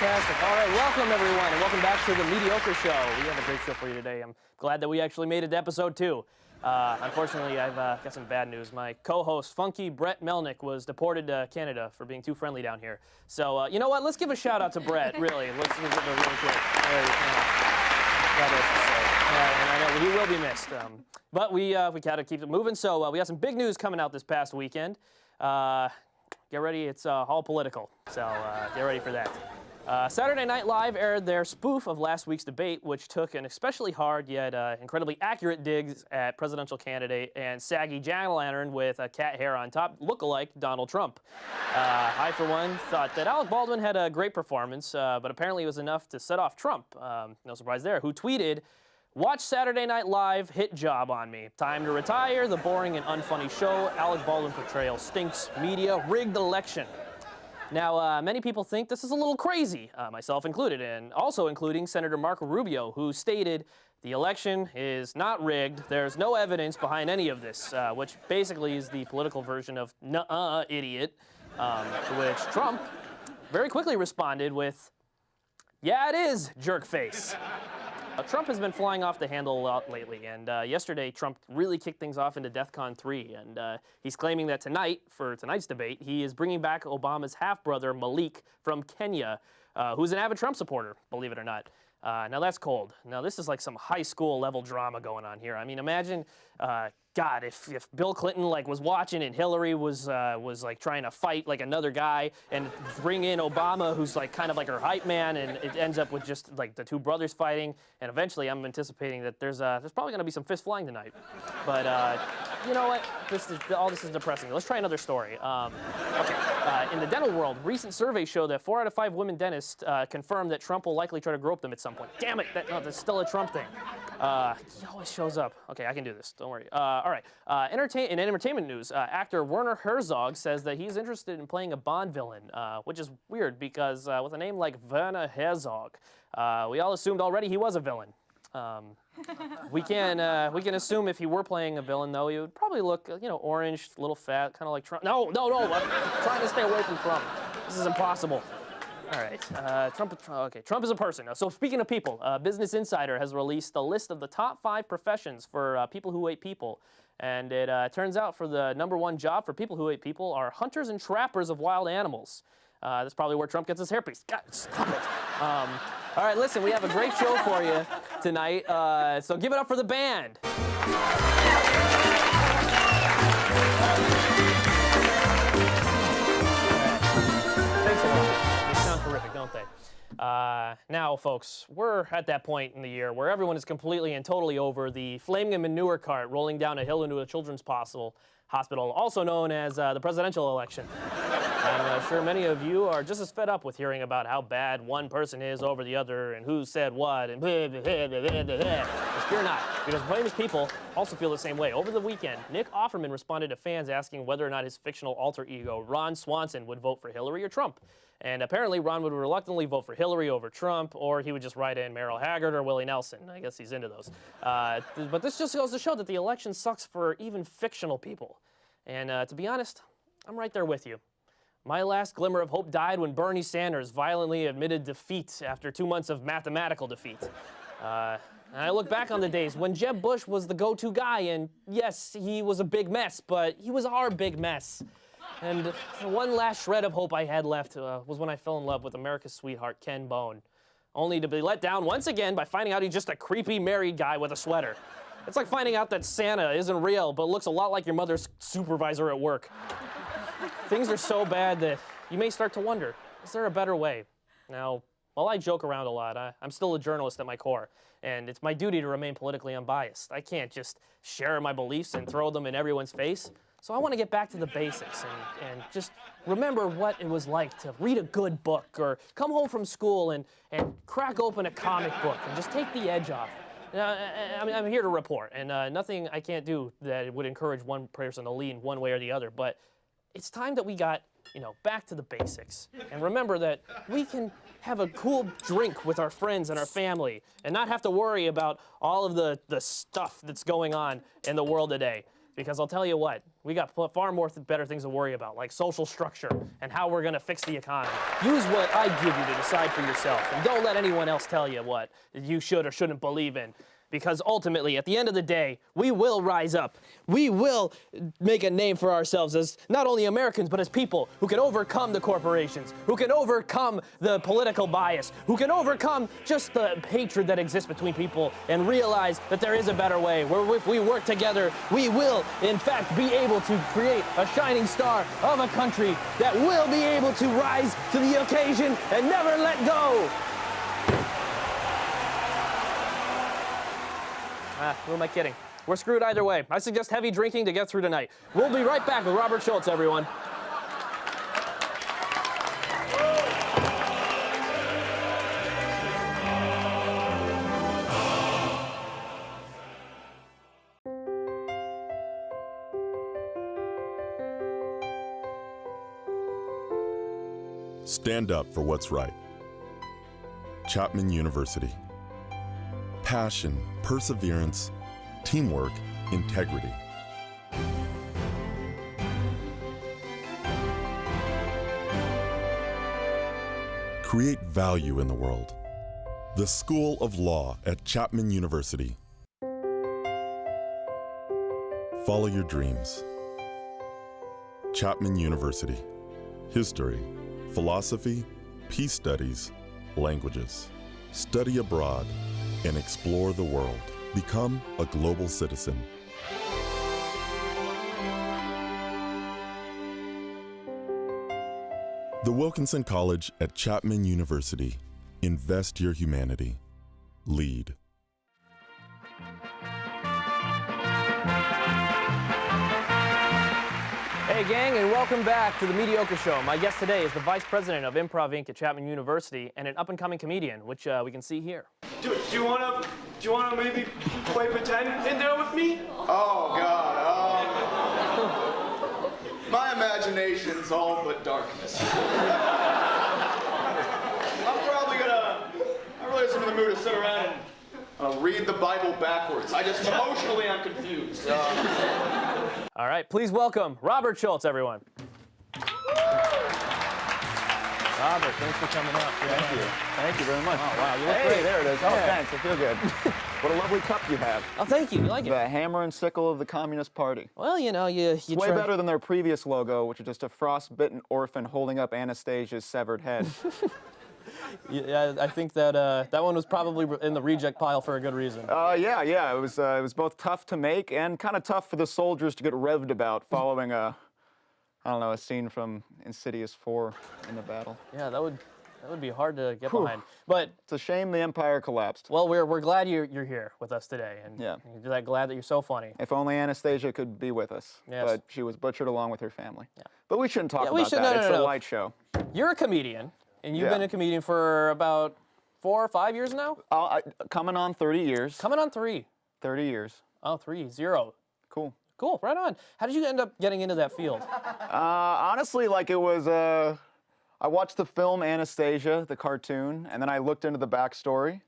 Fantastic. All right, welcome everyone, and welcome back to the Mediocre Show. We have a great show for you today. I'm glad that we actually made it to episode 2. Unfortunately, I've got some bad news. My co-host, Funky Brett Melnick, was deported to Canada for being too friendly down here. So, you know what? Let's give a shout out to Brett, really. Let's give it really quick. And I know he will be missed. But we got to keep it moving. So we got some big news coming out this past weekend. Get ready, it's all political. So get ready for that. Saturday Night Live aired their spoof of last week's debate, which took an especially hard yet incredibly accurate digs at presidential candidate and saggy jack-o'-lantern with a cat hair on top, look-alike Donald Trump. I, for one, thought that Alec Baldwin had a great performance, but apparently it was enough to set off Trump, no surprise there, who tweeted, "Watch Saturday Night Live, hit job on me. Time to retire, the boring and unfunny show. Alec Baldwin portrayal stinks. Media, rigged election." Now, many people think this is a little crazy, myself included, and also including Senator Marco Rubio, who stated, "The election is not rigged. There's no evidence behind any of this," which basically is the political version of "nuh-uh, idiot," to which Trump very quickly responded with, "Yeah, it is, jerk face." Trump has been flying off the handle a lot lately, and yesterday Trump really kicked things off into DEFCON 3, and he's claiming that tonight, for tonight's debate, he is bringing back Obama's half-brother, Malik, from Kenya, who's an avid Trump supporter, believe it or not. Now that's cold. Now this is like some high school level drama going on here. I mean, imagine, God, if Bill Clinton was watching and Hillary was like trying to fight like another guy and bring in Obama, who's kind of like her hype man, and it ends up with just like the two brothers fighting. And eventually, I'm anticipating that there's probably going to be some fist flying tonight. But you know what? All this is depressing. Let's try another story. In the dental world, recent surveys show that 4 out of 5 women dentists confirm that Trump will likely try to grope them at some point. Damn it! That's still a Trump thing. He always shows up. Okay, I can do this. Don't worry. All right. In entertainment news, actor Werner Herzog says that he's interested in playing a Bond villain, which is weird because with a name like Werner Herzog, we all assumed already he was a villain. We can assume if he were playing a villain, though, he would probably look, orange, a little fat, kind of like Trump. No, I'm trying to stay away from Trump. This is impossible. All right, Trump is a person. So speaking of people, Business Insider has released a list of the top 5 professions for people who hate people. And it turns out for the #1 job for people who hate people are hunters and trappers of wild animals. That's probably where Trump gets his hairpiece. God, stop it. All right, listen, we have a great show for you tonight, so give it up for the band. Thanks a lot. They sound terrific, don't they? Now, folks, we're at that point in the year where everyone is completely and totally over the flaming manure cart rolling down a hill into a children's hospital, also known as the presidential election. I'm sure many of you are just as fed up with hearing about how bad one person is over the other and who said what and blah, blah, blah, blah, blah, blah. But fear not, because famous people also feel the same way. Over the weekend, Nick Offerman responded to fans asking whether or not his fictional alter ego, Ron Swanson, would vote for Hillary or Trump. And apparently, Ron would reluctantly vote for Hillary over Trump, or he would just write in Merrill Haggard or Willie Nelson. I guess he's into those. But this just goes to show that the election sucks for even fictional people. And to be honest, I'm right there with you. My last glimmer of hope died when Bernie Sanders violently admitted defeat after 2 months of mathematical defeat. And I look back on the days when Jeb Bush was the go-to guy, and yes, he was a big mess, but he was our big mess. And the one last shred of hope I had left was when I fell in love with America's sweetheart, Ken Bone, only to be let down once again by finding out he's just a creepy married guy with a sweater. It's like finding out that Santa isn't real, but looks a lot like your mother's supervisor at work. Things are so bad that you may start to wonder, is there a better way? Now, while I joke around a lot, I'm still a journalist at my core, and it's my duty to remain politically unbiased. I can't just share my beliefs and throw them in everyone's face. So I want to get back to the basics and just remember what it was like to read a good book or come home from school and crack open a comic book and just take the edge off. I'm here to report, and nothing I can't do that would encourage one person to lean one way or the other, but it's time that we got, back to the basics. And remember that we can have a cool drink with our friends and our family and not have to worry about all of the stuff that's going on in the world today. Because I'll tell you what, we got far more better things to worry about, like social structure and how we're going to fix the economy. Use what I give you to decide for yourself, and don't let anyone else tell you what you should or shouldn't believe in. Because ultimately, at the end of the day, we will rise up. We will make a name for ourselves as not only Americans, but as people who can overcome the corporations, who can overcome the political bias, who can overcome just the hatred that exists between people and realize that there is a better way, where if we work together, we will, in fact, be able to create a shining star of a country that will be able to rise to the occasion and never let go. Who am I kidding? We're screwed either way. I suggest heavy drinking to get through tonight. We'll be right back with Robert Schultz, everyone. Stand up for what's right. Chapman University. Passion, perseverance, teamwork, integrity. Create value in the world. The School of Law at Chapman University. Follow your dreams. Chapman University. History, philosophy, peace studies, languages. Study abroad and explore the world. Become a global citizen. The Wilkinson College at Chapman University. Invest your humanity. Lead. Hey gang, and welcome back to the Mediocre Show. My guest today is the Vice President of Improv Inc. at Chapman University and an up-and-coming comedian, which we can see here. Do you wanna maybe play pretend in there with me? Oh God, my imagination's all but darkness. I'm really just in the mood to sit around and read the Bible backwards. Emotionally, I'm confused. All right, please welcome Robert Schultz, everyone. Robert, thanks for coming up. Thank you. Thank you very much. Oh, wow, you look Hey, great. there it is. Yeah. Oh, thanks. I feel good. What a lovely cup you have. Oh, thank you. You like it? The hammer and sickle of the Communist Party. Well, you know, you It's way better than their previous logo, which is just a frostbitten orphan holding up Anastasia's severed head. Yeah, I think that that one was probably in the reject pile for a good reason. Yeah. It was both tough to make and kind of tough for the soldiers to get revved about following a scene from Insidious 4 in the battle. Yeah, that would be hard to get behind. But It's a shame the empire collapsed. well, we're glad you're here with us today, and Yeah. you're glad that you're so funny. If only Anastasia could be with us. Yes. But she was butchered along with her family. Yeah. But we shouldn't talk we about should- that. no, It's no. a light show. You're a comedian, and you've Yeah. been a comedian for about 4 or 5 years now? Coming on 30 years. Coming on 3. 30 years. Oh, 3-0. Cool. Cool, right on. How did you end up getting into that field? Honestly, like it was, I watched the film Anastasia, the cartoon, and then I looked into the backstory,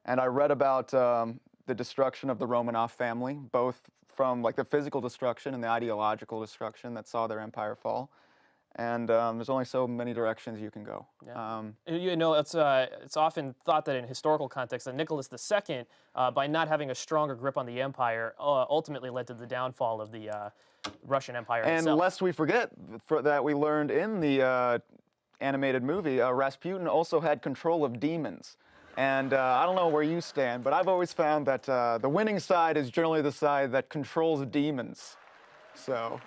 and I read about the destruction of the Romanov family, both from like the physical destruction and the ideological destruction that saw their empire fall. And there's only so many directions you can go. Yeah. You know, it's often thought that in historical context that Nicholas II, by not having a stronger grip on the empire, ultimately led to the downfall of the Russian Empire And itself. lest we forget that we learned in the animated movie, Rasputin also had control of demons. And I don't know where you stand, but I've always found that the winning side is generally the side that controls demons. So.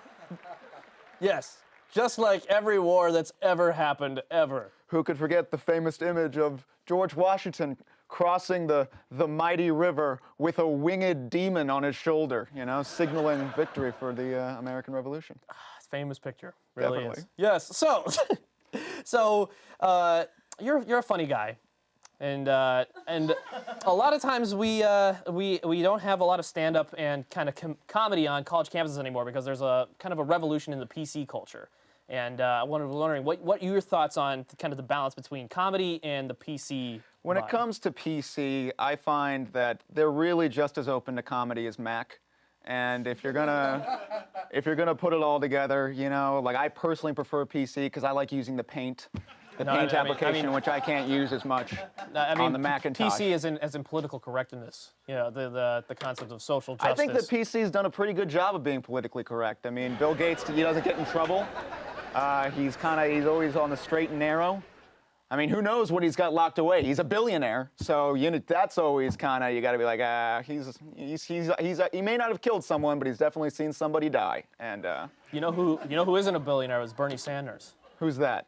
Yes, just like every war that's ever happened, ever. Who could forget the famous image of George Washington crossing the mighty river with a winged demon on his shoulder, you know, signaling victory for the American Revolution. Famous picture, really Definitely. is. Yes. So, you're a funny guy, and a lot of times we don't have a lot of stand-up and kind of comedy on college campuses anymore because there's a kind of a revolution in the PC culture. And I was wondering what your thoughts on kind of the balance between comedy and the PC. When it comes to PC, I find that they're really just as open to comedy as Mac. And if you're gonna put it all together, you know, like I personally prefer PC because I like using the Paint application, which I can't use as much on the Macintosh. PC as in political correctness. You know, the concept of social justice. I think that PC's done a pretty good job of being politically correct. I mean, Bill Gates, he doesn't get in trouble. He's always on the straight and narrow. I mean, who knows what he's got locked away? He's a billionaire, so that's always kind of, you got to be like, he may not have killed someone, but he's definitely seen somebody die. And you know who isn't a billionaire is Bernie Sanders. Who's that?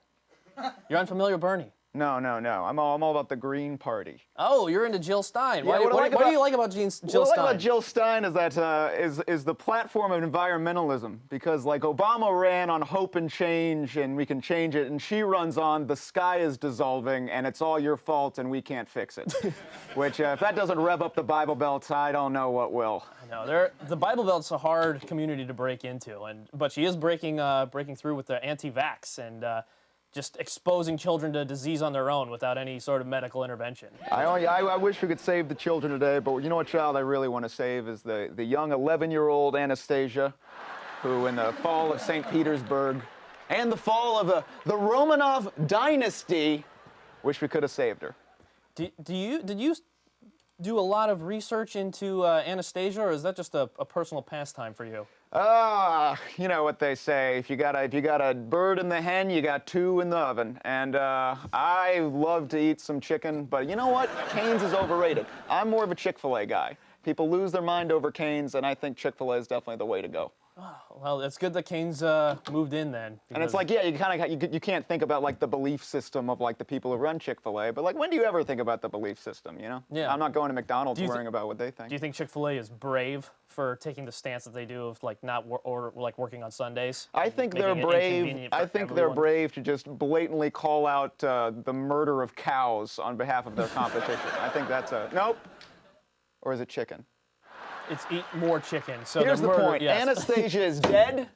You're unfamiliar with Bernie? No. I'm all about the Green Party. Oh, you're into Jill Stein. Yeah, what do you like about Jill Stein? What I like about Jill Stein is that is the platform of environmentalism, because like Obama ran on hope and change and we can change it, and she runs on the sky is dissolving and it's all your fault and we can't fix it. Which if that doesn't rev up the Bible Belt, I don't know what will. No, the Bible Belt's a hard community to break into, but she is breaking through with the anti-vax and just exposing children to disease on their own without any sort of medical intervention. I wish we could save the children today, but you know what child I really want to save is the young 11-year-old Anastasia, who in the fall of St. Petersburg and the fall of the Romanov dynasty, wish we could have saved her. Did you do a lot of research into Anastasia, or is that just a personal pastime for you? You know what they say. If you got a bird in the hen, you got two in the oven. And I love to eat some chicken, but you know what? Cane's is overrated. I'm more of a Chick-fil-A guy. People lose their mind over Cane's, and I think Chick-fil-A is definitely the way to go. Oh, well, it's good that Cane's moved in then. And it's like, yeah, you can't think about like the belief system of like the people who run Chick-fil-A, but like when do you ever think about the belief system, you know? Yeah. I'm not going to McDonald's worrying about what they think. Do you think Chick-fil-A is brave for taking the stance that they do of like not working on Sundays? I think they're brave. I think they're brave to just blatantly call out the murder of cows on behalf of their competition. I think that's nope. Or is it chicken? It's eat more chicken. So here's the point. Yes. Anastasia is dead,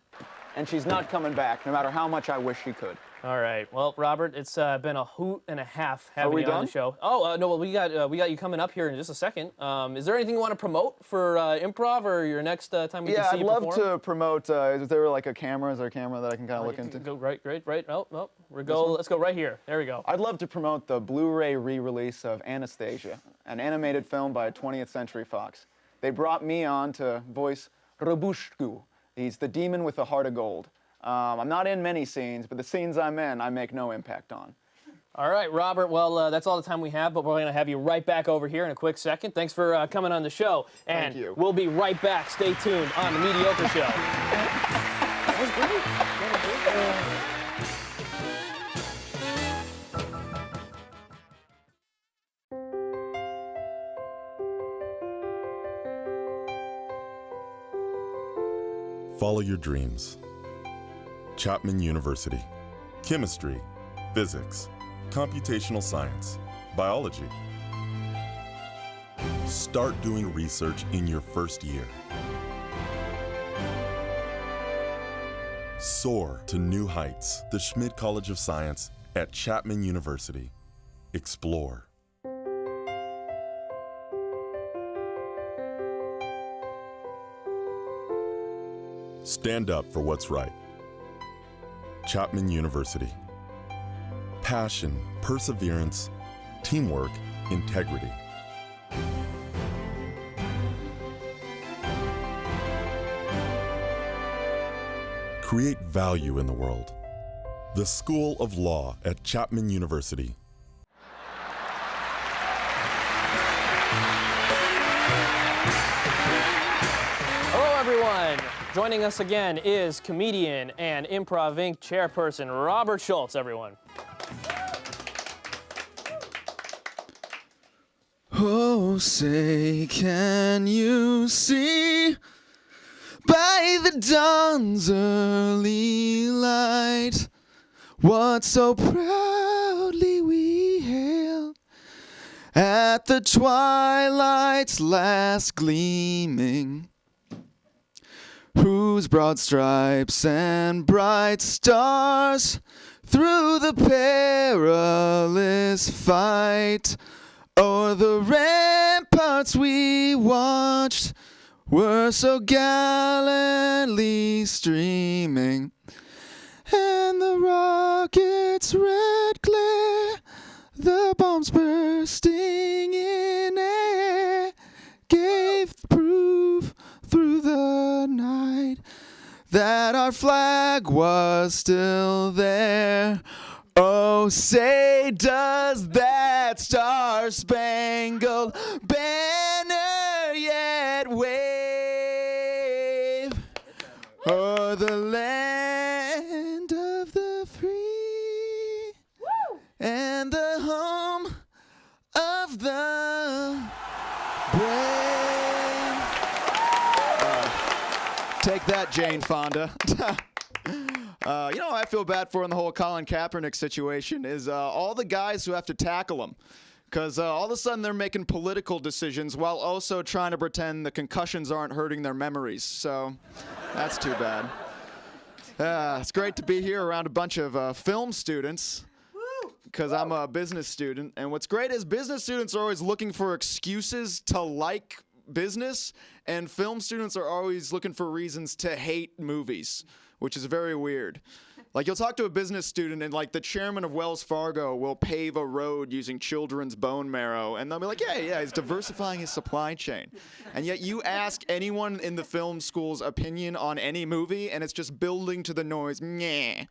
and she's not coming back, no matter how much I wish she could. All right. Well, Robert, it's been a hoot and a half having you on the show. Oh, no. Well, we got you coming up here in just a second. Is there anything you want to promote for improv or your next time we can see you perform? Yeah, I'd love to promote. Is there like a camera? Is there a camera that I can kind of look into? Go right. No. Let's go right here. There we go. I'd love to promote the Blu-ray re-release of Anastasia, an animated film by 20th Century Fox. They brought me on to voice Robushku. He's the demon with the heart of gold. I'm not in many scenes, but the scenes I'm in, I make no impact on. All right, Robert. Well, that's all the time we have, but we're going to have you right back over here in a quick second. Thanks for coming on the show. And Thank you. We'll be right back. Stay tuned on The Mediocre Show. That was great. Follow your dreams. Chapman University. Chemistry, physics, computational science, biology. Start doing research in your first year. Soar to new heights. The Schmidt College of Science at Chapman University. Explore. Stand up for what's right. Chapman University. Passion, perseverance, teamwork, integrity. Create value in the world. The School of Law at Chapman University. Hello, everyone. Joining us again is comedian and Improv Inc. chairperson Robert Schultz, everyone. Oh, say, can you see by the dawn's early light what so proudly we hailed at the twilight's last gleaming, whose broad stripes and bright stars through the perilous fight o'er the ramparts we watched were so gallantly streaming, and the rocket's red glare, the bombs bursting in air, gave proof through the night that our flag was still there. Oh, say does that star-spangled banner yet wave o'er the land of the free and the home of the brave? Take that, Jane Fonda. You know what I feel bad for in the whole Colin Kaepernick situation is all the guys who have to tackle him. Because all of a sudden they're making political decisions while also trying to pretend the concussions aren't hurting their memories. So that's too bad. It's great to be here around a bunch of film students. Because I'm a business student. And what's great is business students are always looking for excuses to like business. And film students are always looking for reasons to hate movies, which is very weird. Like, you'll talk to a business student and, like, the chairman of Wells Fargo will pave a road using children's bone marrow, and they'll be like, yeah, he's diversifying his supply chain. And yet you ask anyone in the film school's opinion on any movie, and it's just building to the noise. Nyeh.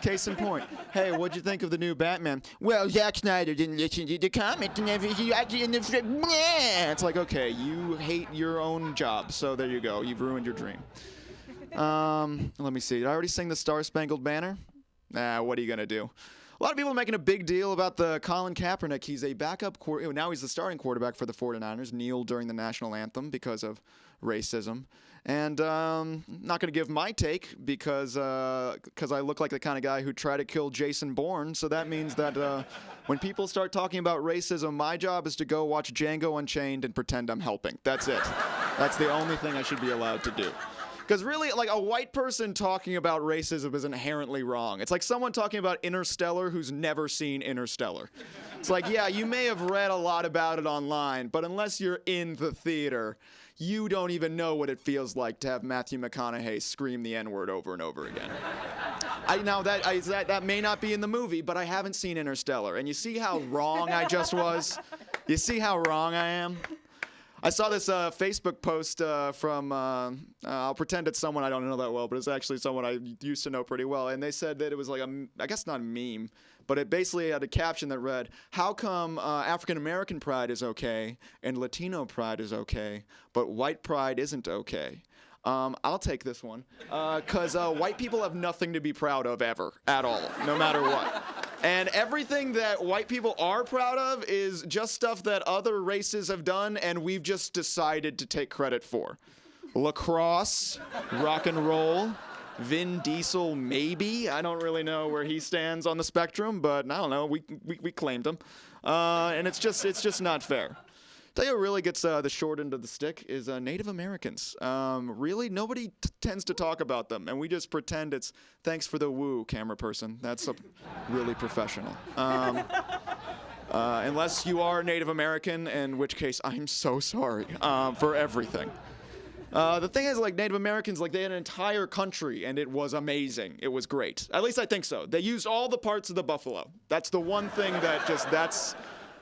Case in point. Hey, what'd you think of the new Batman? Well, Zack Snyder didn't listen to the comment and everything. It's like, okay, you hate your own job, so there you go. You've ruined your dream. Let me see. Did I already sing the Star-Spangled Banner? Nah, what are you going to do? A lot of people are making a big deal about the Colin Kaepernick. He's a backup now he's the starting quarterback for the 49ers, kneeled during the national anthem because of racism. And not going to give my take because I look like the kind of guy who tried to kill Jason Bourne. So that means that when people start talking about racism, my job is to go watch Django Unchained and pretend I'm helping. That's it. That's the only thing I should be allowed to do. Because really, like, a white person talking about racism is inherently wrong. It's like someone talking about Interstellar who's never seen Interstellar. It's like, yeah, you may have read a lot about it online, but unless you're in the theater, you don't even know what it feels like to have Matthew McConaughey scream the N-word over and over again. That may not be in the movie, but I haven't seen Interstellar. And you see how wrong I just was? You see how wrong I am? I saw this Facebook post from, I'll pretend it's someone I don't know that well, but it's actually someone I used to know pretty well. And they said that it was like I guess not a meme, but it basically had a caption that read, how come African-American pride is okay and Latino pride is okay, but white pride isn't okay? I'll take this one, because white people have nothing to be proud of ever, at all, no matter what. And everything that white people are proud of is just stuff that other races have done and we've just decided to take credit for. Lacrosse, rock and roll, Vin Diesel, maybe. I don't really know where he stands on the spectrum, but I don't know. We claimed him. And it's just not fair. Tell you what really gets the short end of the stick is Native Americans. Really, nobody tends to talk about them, and we just pretend it's thanks for the woo, camera person. That's really professional. Unless you are Native American, in which case I'm so sorry for everything. The thing is, like, Native Americans, like, they had an entire country, and it was amazing. It was great. At least I think so. They used all the parts of the buffalo. That's the one thing that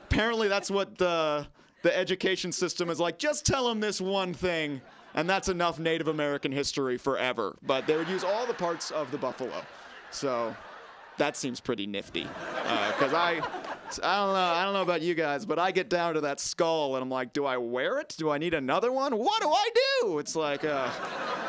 apparently that's what the education system is like. Just tell them this one thing, and that's enough Native American history forever. But they would use all the parts of the buffalo. So that seems pretty nifty. Because I don't know about you guys, but I get down to that skull and I'm like, do I wear it? Do I need another one? What do I do? It's like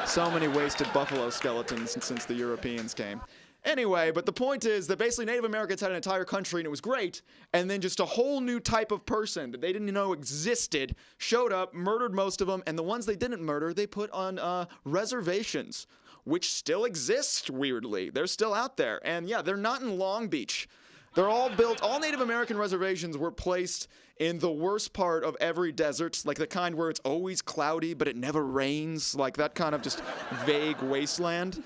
so many wasted buffalo skeletons since the Europeans came. Anyway, but the point is that basically Native Americans had an entire country and it was great, and then just a whole new type of person that they didn't know existed showed up, murdered most of them, and the ones they didn't murder, they put on reservations, which still exist, weirdly. They're still out there. And yeah, they're not in Long Beach. They're all built, all Native American reservations were placed in the worst part of every desert, like the kind where it's always cloudy, but it never rains, like that kind of just vague wasteland.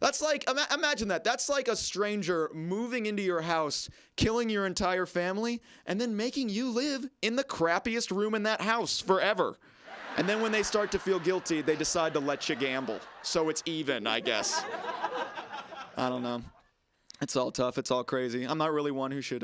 That's like, imagine that. That's like a stranger moving into your house, killing your entire family, and then making you live in the crappiest room in that house forever. And then when they start to feel guilty, they decide to let you gamble. So it's even, I guess. I don't know. It's all tough. It's all crazy. I'm not really one who should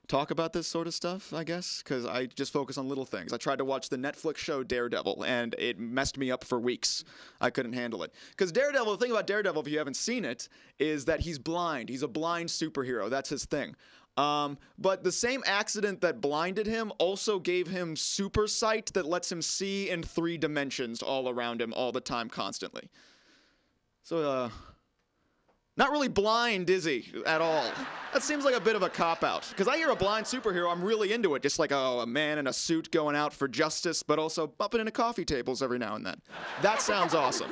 talk about this sort of stuff, I guess, because I just focus on little things. I tried to watch the Netflix show Daredevil, and it messed me up for weeks. I couldn't handle it. Because Daredevil, the thing about Daredevil, if you haven't seen it, is that he's blind. He's a blind superhero. That's his thing. But the same accident that blinded him also gave him super sight that lets him see in 3 dimensions all around him all the time, constantly. So, not really blind, is he, at all? That seems like a bit of a cop-out. Because I hear a blind superhero, I'm really into it. Just like, oh, a man in a suit going out for justice, but also bumping into coffee tables every now and then. That sounds awesome.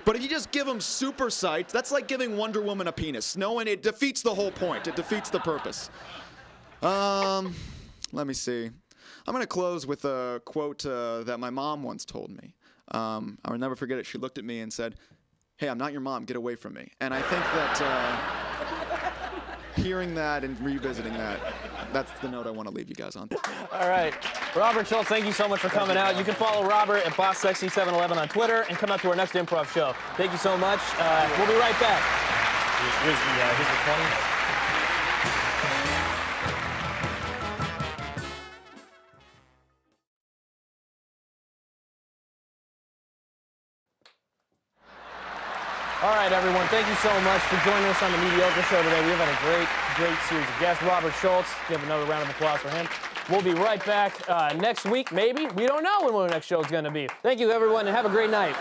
But if you just give him super sight, that's like giving Wonder Woman a penis. No, and it defeats the whole point. It defeats the purpose. Let me see. I'm going to close with a quote that my mom once told me. I'll never forget it. She looked at me and said, "Hey, I'm not your mom. Get away from me." And I think that hearing that and revisiting that, that's the note I want to leave you guys on. All right. Robert Schultz, thank you so much for coming out. You can follow Robert at BossSexy711 on Twitter and come out to our next improv show. Thank you so much. We'll be right back. Here's the 20. All right, everyone, thank you so much for joining us on the Mediocre Show today. We've had a great series of guests. Robert Schultz, give another round of applause for him. We'll be right back next week, maybe. We don't know when our next show is going to be. Thank you, everyone, and have a great night.